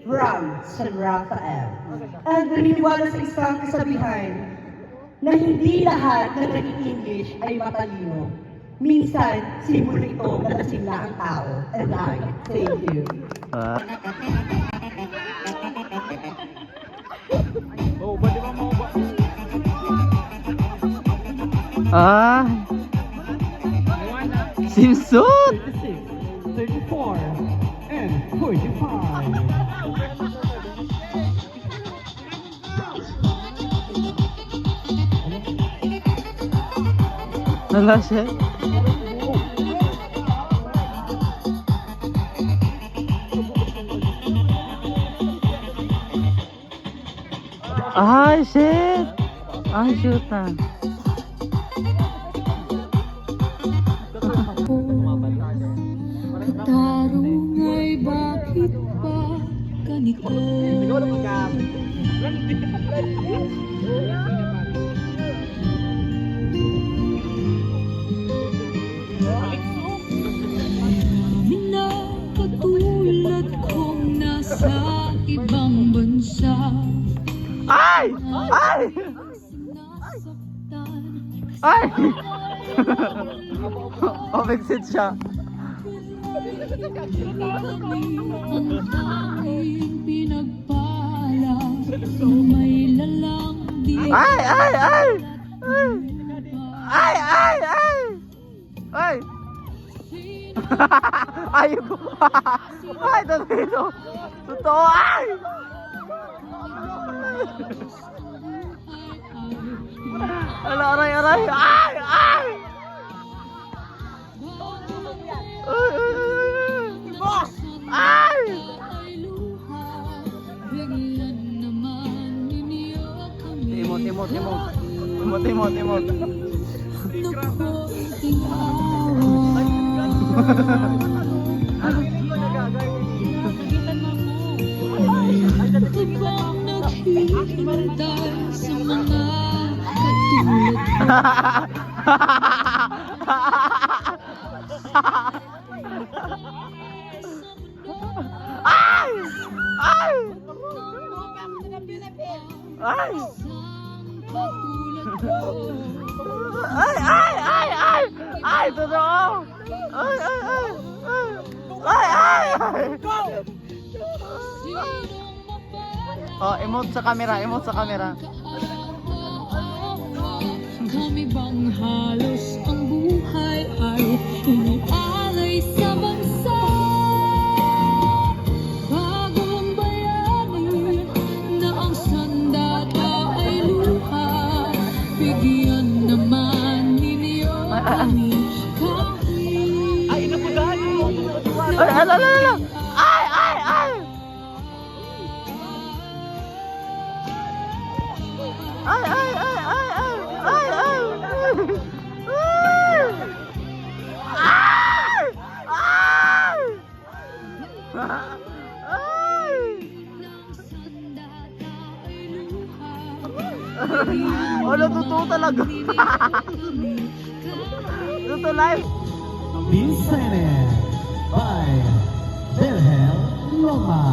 From San Rafael. At naniniwala sa isang kasabihan na hindi lahat na nag-English ay matalino. Minsan, simbolo ito na lasing na ang tao. And I thank you. Simpson! 34 and 45. Wala siya. Ay, shit! Ay, shoot na. Katarong ay bakit ba ganito? Marami na katulad kong nasa ibang bansa. Ay! Ay! Ay! Omexit siya. Ang tanging pinagpala ng may lalang di. Ay! Ay! Ay! Ay! Ay! Ay! Ay! Ay! Ayoko! Ay! Totoo! Totoo! Ay! Ala, aray, aray! Ay! Ay! Ay! Ay! Timot, timot, timot. Timot, timot, timot. Sa mga katulad Ay! Ay! Ay! Ay! Ay! Ay! Ay! Ay! Totoo! Ay! Ay! Ay! Ay! Ay! Ay! Oh, emote sa camera, emote sa camera. kami bang halos ang buhay ay inialay sa bansa? Bagong bayani na ang sandata ay luha. Bigyan naman ninyo kami kahit Ay, napagano! Ay, ala, ala, ala! Ay! Ay! Ay! Ay! Ay! Ay! Ay! Ay! Ay! Ay! Wala, totoo talaga. Totoo live. Presented by Wilhelm Loma.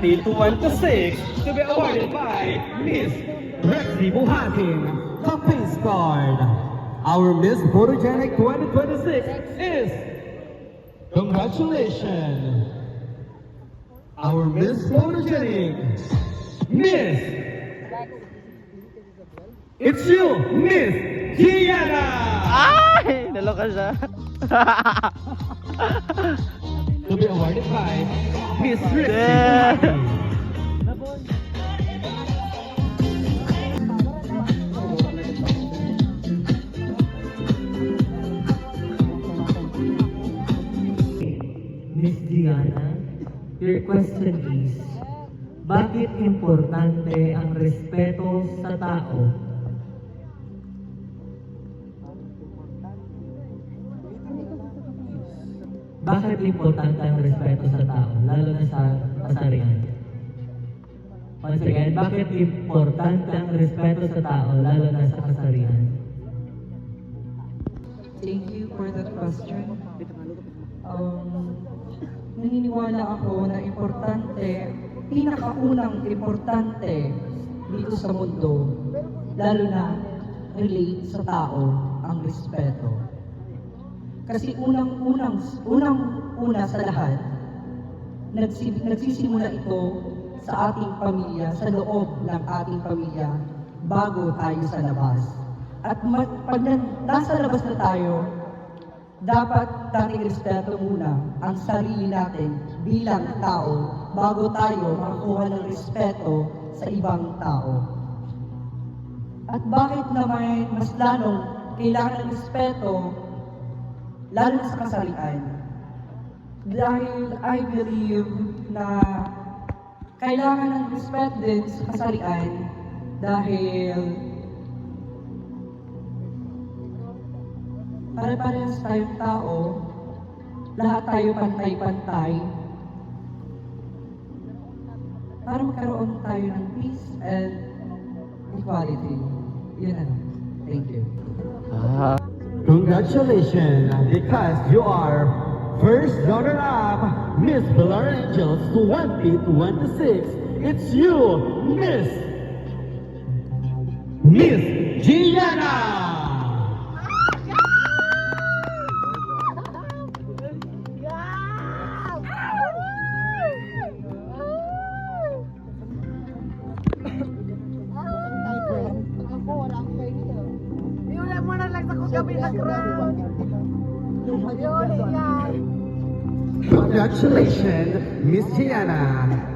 To 26 to be awarded by Miss Rexy Buhatin, Campaign Squad. Our Miss Photogenic 2026 is, congratulations, our Miss Photogenic, Miss, it's you, Miss Gianna. Ay! Naloka siya. To be awarded by Miss Rexy Yeah. Buhatin. Miss Diana, your question is, Bakit importante ang respeto sa tao? Bakit importante ang respeto sa tao, lalo na sa kasarian? Once again, bakit importante ang respeto sa tao, lalo na sa kasarian? Thank you for that question. Naniniwala ako na pinakaunang importante dito sa mundo, lalo na relate sa tao, ang respeto. Kasi unang-una sa lahat, nagsisimula ito sa ating pamilya, sa loob ng ating pamilya, bago tayo sa labas. At pag nasa labas na tayo, dapat nating respeto muna ang sarili natin bilang tao bago tayo makakuha ng respeto sa ibang tao. At bakit naman mas lalong kailangan ng respeto, lalo na sa kasarian? Dahil I believe na kailangan ng respeto din sa kasarian dahil pare-parehas tayong tao, lahat tayo pantay-pantay, para magkaroon tayo ng peace and equality. Yun na lang. Thank you. Congratulations, because you are first runner-up, Miss Belar Angels 2026. It's you, Miss Gianna! Congratulations, Miss Gianna.